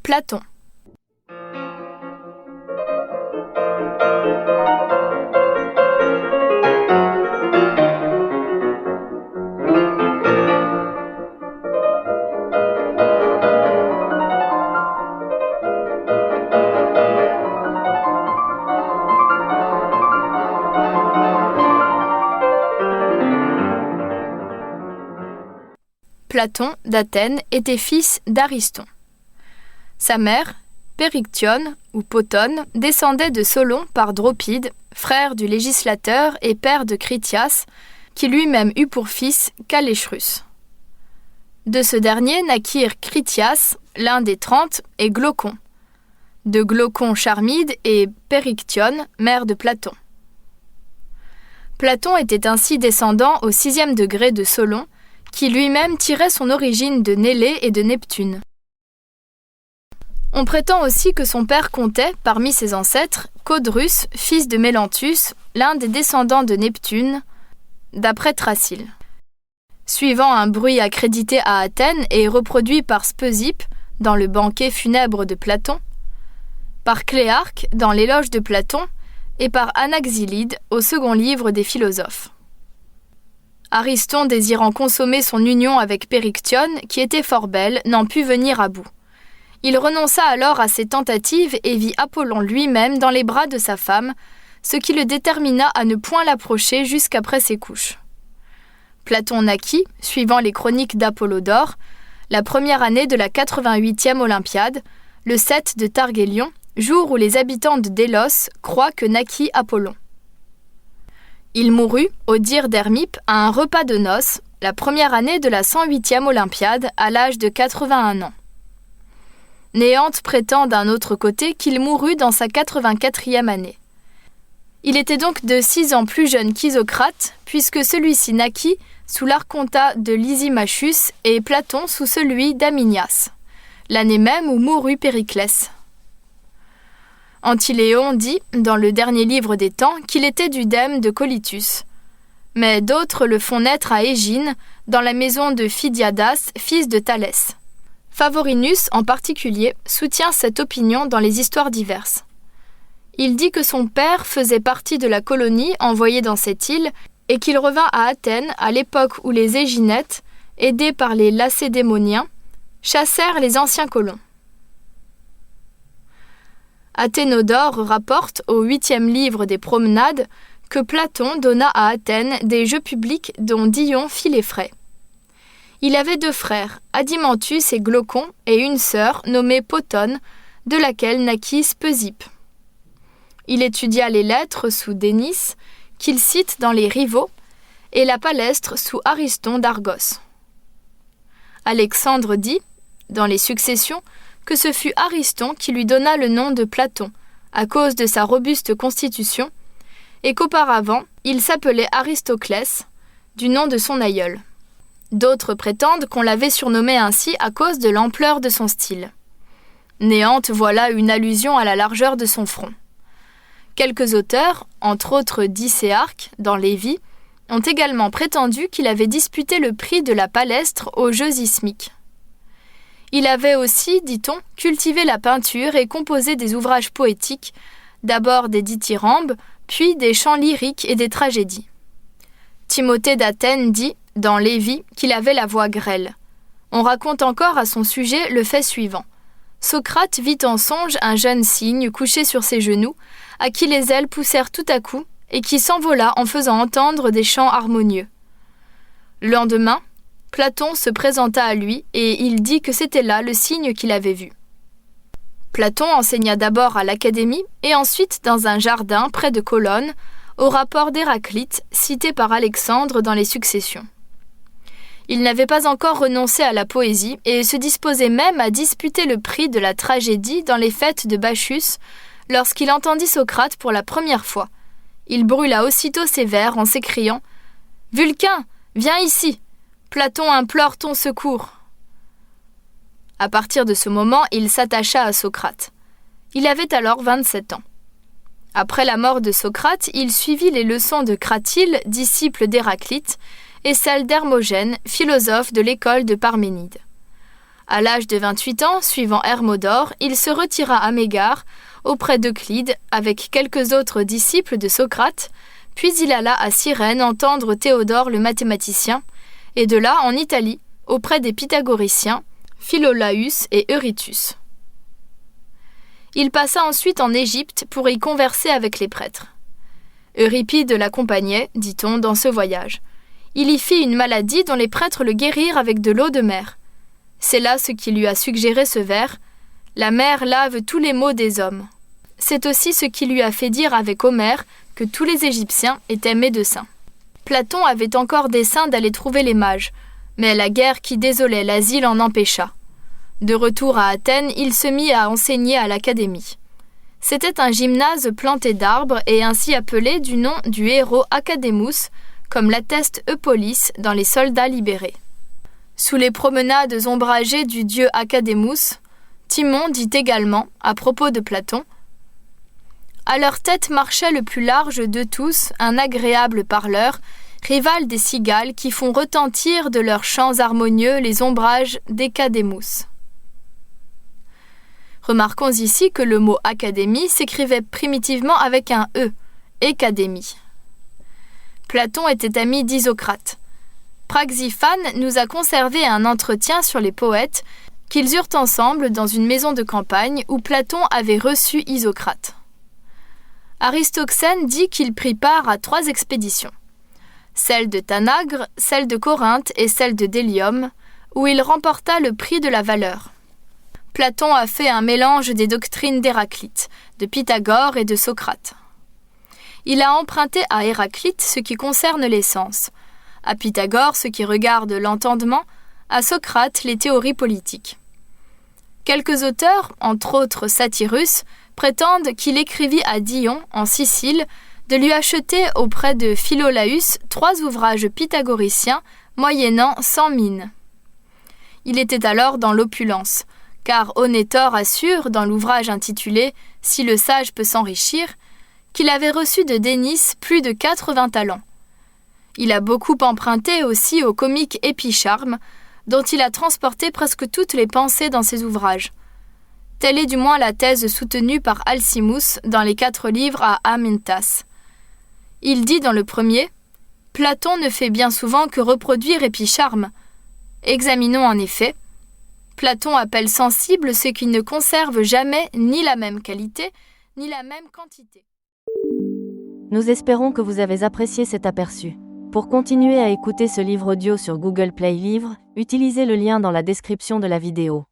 Platon. Platon d'Athènes était fils d'Ariston. Sa mère, Périctione ou Potone, descendait de Solon par Dropide, frère du législateur et père de Critias, qui lui-même eut pour fils Caléchrus. De ce dernier naquirent Critias, l'un des 30, et Glaucon. De Glaucon Charmide et Périctione, mère de Platon. Platon était ainsi descendant au 6e degré de Solon, qui lui-même tirait son origine de Nélée et de Neptune. On prétend aussi que son père comptait, parmi ses ancêtres, Codrus, fils de Mélanthus, l'un des descendants de Neptune, d'après Thrasyle. Suivant un bruit accrédité à Athènes et reproduit par Speusippe dans le banquet funèbre de Platon, par Cléarque dans l'éloge de Platon et par Anaxylide au second livre des philosophes. Ariston, désirant consommer son union avec Périctione, qui était fort belle, n'en put venir à bout. Il renonça alors à ses tentatives et vit Apollon lui-même dans les bras de sa femme, ce qui le détermina à ne point l'approcher jusqu'après ses couches. Platon naquit, suivant les chroniques d'Apollodore, la première année de la 88e Olympiade, le 7 de Thargélion, jour où les habitants de Délos croient que naquit Apollon. Il mourut, au dire d'Hermippe, à un repas de noces, la première année de la 108e Olympiade, à l'âge de 81 ans. Néante prétend d'un autre côté qu'il mourut dans sa 84e année. Il était donc de 6 ans plus jeune qu'Isocrate, puisque celui-ci naquit sous l'archontat de Lysimachus et Platon sous celui d'Aminias, l'année même où mourut Périclès. Antiléon dit, dans le dernier livre des temps, qu'il était du dème de Colytus. Mais d'autres le font naître à Égine, dans la maison de Phidiadas, fils de Thalès. Favorinus, en particulier, soutient cette opinion dans les histoires diverses. Il dit que son père faisait partie de la colonie envoyée dans cette île et qu'il revint à Athènes à l'époque où les Éginètes, aidés par les Lacédémoniens, chassèrent les anciens colons. Athénodore rapporte au 8e livre des Promenades que Platon donna à Athènes des jeux publics dont Dion fit les frais. Il avait 2 frères, Adimantus et Glaucon, et une sœur nommée Potone, de laquelle naquit Speusippe. Il étudia les lettres sous Dénice, qu'il cite dans les Rivaux, et la palestre sous Ariston d'Argos. Alexandre dit, dans les Successions, que ce fut Ariston qui lui donna le nom de Platon, à cause de sa robuste constitution, et qu'auparavant, il s'appelait Aristoclès, du nom de son aïeul. D'autres prétendent qu'on l'avait surnommé ainsi à cause de l'ampleur de son style. Néante voit là une allusion à la largeur de son front. Quelques auteurs, entre autres Dicéarque, dans Lévi, ont également prétendu qu'il avait disputé le prix de la palestre aux Jeux ismiques. Il avait aussi, dit-on, cultivé la peinture et composé des ouvrages poétiques, d'abord des dithyrambes, puis des chants lyriques et des tragédies. Timothée d'Athènes dit, dans Lévi, qu'il avait la voix grêle. On raconte encore à son sujet le fait suivant. Socrate vit en songe un jeune cygne couché sur ses genoux, à qui les ailes poussèrent tout à coup, et qui s'envola en faisant entendre des chants harmonieux. Le lendemain, Platon se présenta à lui et il dit que c'était là le cygne qu'il avait vu. Platon enseigna d'abord à l'Académie et ensuite dans un jardin près de Colonne, au rapport d'Héraclite, cité par Alexandre dans les Successions. Il n'avait pas encore renoncé à la poésie et se disposait même à disputer le prix de la tragédie dans les fêtes de Bacchus lorsqu'il entendit Socrate pour la première fois. Il brûla aussitôt ses vers en s'écriant « Vulcain, viens ici ! Platon implore ton secours !» À partir de ce moment, il s'attacha à Socrate. Il avait alors 27 ans. Après la mort de Socrate, il suivit les leçons de Cratyle, disciple d'Héraclite, et celles d'Hermogène, philosophe de l'école de Parménide. À l'âge de 28 ans, suivant Hermodore, il se retira à Mégare, auprès d'Euclide, avec quelques autres disciples de Socrate, puis il alla à Cyrène entendre Théodore le mathématicien, et de là en Italie, auprès des pythagoriciens, Philolaüs et Eurytus. Il passa ensuite en Égypte pour y converser avec les prêtres. Euripide l'accompagnait, dit-on, dans ce voyage. Il y fit une maladie dont les prêtres le guérirent avec de l'eau de mer. C'est là ce qui lui a suggéré ce vers « La mer lave tous les maux des hommes ». C'est aussi ce qui lui a fait dire avec Homère que tous les Égyptiens étaient médecins. Platon avait encore dessein d'aller trouver les mages, mais la guerre qui désolait l'asile en empêcha. De retour à Athènes, il se mit à enseigner à l'académie. C'était un gymnase planté d'arbres et ainsi appelé du nom du héros Académus, comme l'atteste Eupolis dans les soldats libérés. Sous les promenades ombragées du dieu Académus, Timon dit également, à propos de Platon, « À leur tête marchait le plus large de tous, un agréable parleur, rival des cigales qui font retentir de leurs chants harmonieux les ombrages d'Ecadémus. » Remarquons ici que le mot académie s'écrivait primitivement avec un E, Écadémie. Platon était ami d'Isocrate. Praxiphane nous a conservé un entretien sur les poètes qu'ils eurent ensemble dans une maison de campagne où Platon avait reçu Isocrate. Aristoxène dit qu'il prit part à 3 expéditions, celle de Tanagre, celle de Corinthe et celle de Délium, où il remporta le prix de la valeur. Platon a fait un mélange des doctrines d'Héraclite, de Pythagore et de Socrate. Il a emprunté à Héraclite ce qui concerne les sens, à Pythagore ce qui regarde l'entendement, à Socrate les théories politiques. Quelques auteurs, entre autres Satyrus, prétendent qu'il écrivit à Dion, en Sicile, de lui acheter auprès de Philolaüs 3 ouvrages pythagoriciens moyennant 100 mines. Il était alors dans l'opulence, car Onétor assure, dans l'ouvrage intitulé « Si le sage peut s'enrichir », qu'il avait reçu de Dénice plus de 80 talents. Il a beaucoup emprunté aussi au comique Épicharme, dont il a transporté presque toutes les pensées dans ses ouvrages. Telle est du moins la thèse soutenue par Alcimus dans les 4 livres à Amintas. Il dit dans le premier « Platon ne fait bien souvent que reproduire Épicharme. Examinons en effet. Platon appelle sensible ce qui ne conserve jamais ni la même qualité, ni la même quantité. » Nous espérons que vous avez apprécié cet aperçu. Pour continuer à écouter ce livre audio sur Google Play Livres, utilisez le lien dans la description de la vidéo.